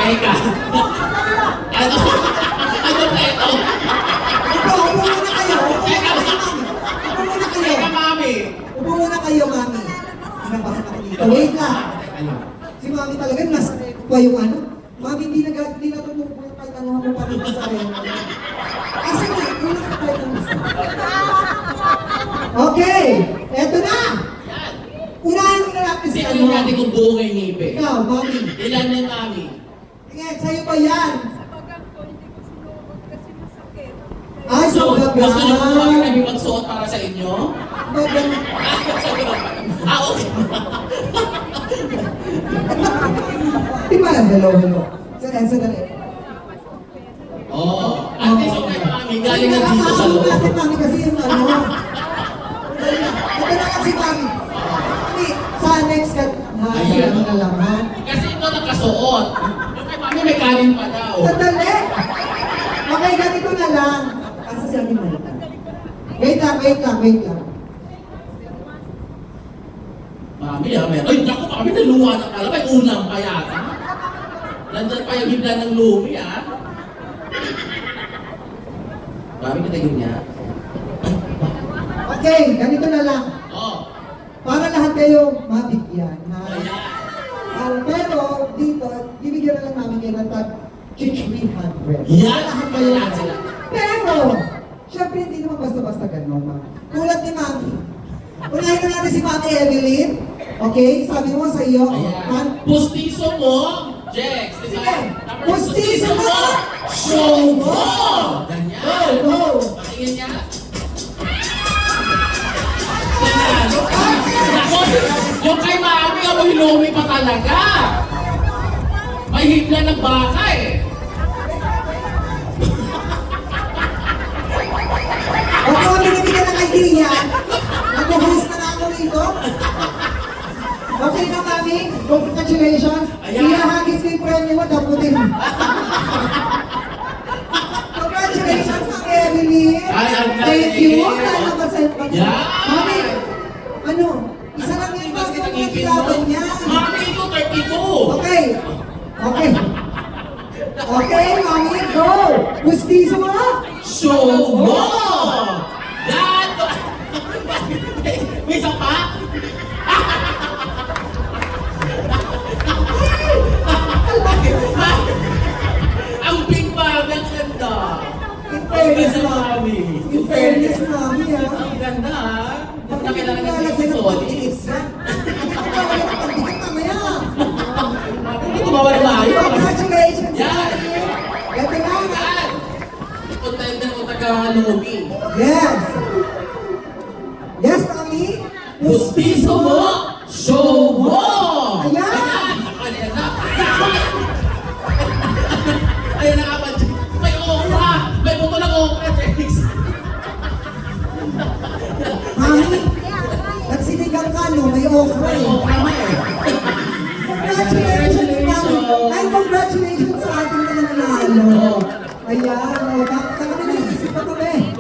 Teka. Ano? Ano ba ito? Upo muna kayo. Teka, Upo muna kayo. teka, mami. Upo muna kayo, mami. Inabahan ako dito. Wait lang. Ano? Si mami talaga, nasa pa yung ano. Mami, hindi natutulog po yung kahit ano mo pa rin sa rin. Kasi nga, yung nakapahit ang gusto. Okay, eto na. Yan. Unahin mo na natin si Tingnan ano. natin kung buo ng ngipin. Ikaw, mami. Ilan yan, mami? Tingnan, sa'yo pa yan. Ay, So, sa baga. gusto niyo po kami kami magsuot para sa inyo? Bagang. Okay. Di ba lang, hello. Sandali. Oo. At least okay na kami. Galing na dito sa loob. Natin, mami, kasi yung ano. Ito na kasi, mami. Mami, sa next cut, sila mo na lang, ha? Kasi ito nakasuot. Yung kay mami may kanin pa daw. Sandali. Okay, ganito na lang. Kasi siya akin malita. Wait lang. Mami, ay, naku, mami, naluwa na pala. May ulam pa yata. Nandyan pa yung hibla ng lumi, Mami, natagin niya. Okay, ganito na lang. Oh. Para lahat kayo mabigyan, ha? Ayan. Pero dito, bibigyan na lang namin kayo ng tag 300. Yan! Para lahat kayo. Yan sila. Pero, syempre hindi naman basta-basta gano'n, ma'am. Tulad ni Mami. Unahin na natin si Mami Evelyn. Okay? Sabi mo sa iyo, Ayan. Pustiso mo, Jex. Sige. Pustiso mo, show mo! Ganyan. Go! Patingin niya. Ganyan. Ako, yung kay mami, amoy lumi pa talaga. May hibla ng baka Ako, binibigyan ng idea. Nag-host na ako rito. Okay na, Mami. Congratulations. Ayan. Ihahagis ko yung premyo mo, daputin. Congratulations, Mami Evelyn. Ay, ang Thank you. galing. Lalo ka sa Yeah. Mami, ano? Isa lang yung Mas kita mga ngipin mo. kilaban niya. Mami, ito 32. Okay. Okay, Mami, go. Gustiso mo. Show mo! Yan! May isa pa? Ang big bag, ang ganda! In fairness, Ang ganda, Mami. Mami. In fairness, Mami, ha? Ang ganda, ha? Ang kailangan ng Lalagyan ng suot. pagtiis, ha? Lalagyan ng pagtiis mamaya. Hindi gumawa ng maayos. Congratulations, Yan! Mami. Ito na. Yan! Contender ko taga-lumi. Yes. Yes, Mami. Pustiso mo, show mo! Ayan. Ayan na! Ayan na nga ba? May okra! May buto ng okra, Jex! Mami, nagsinigang ka, no? May okra, May eh. okra mo eh! Congratulations, Mami. Ay, congratulations sa ating mga nanalo.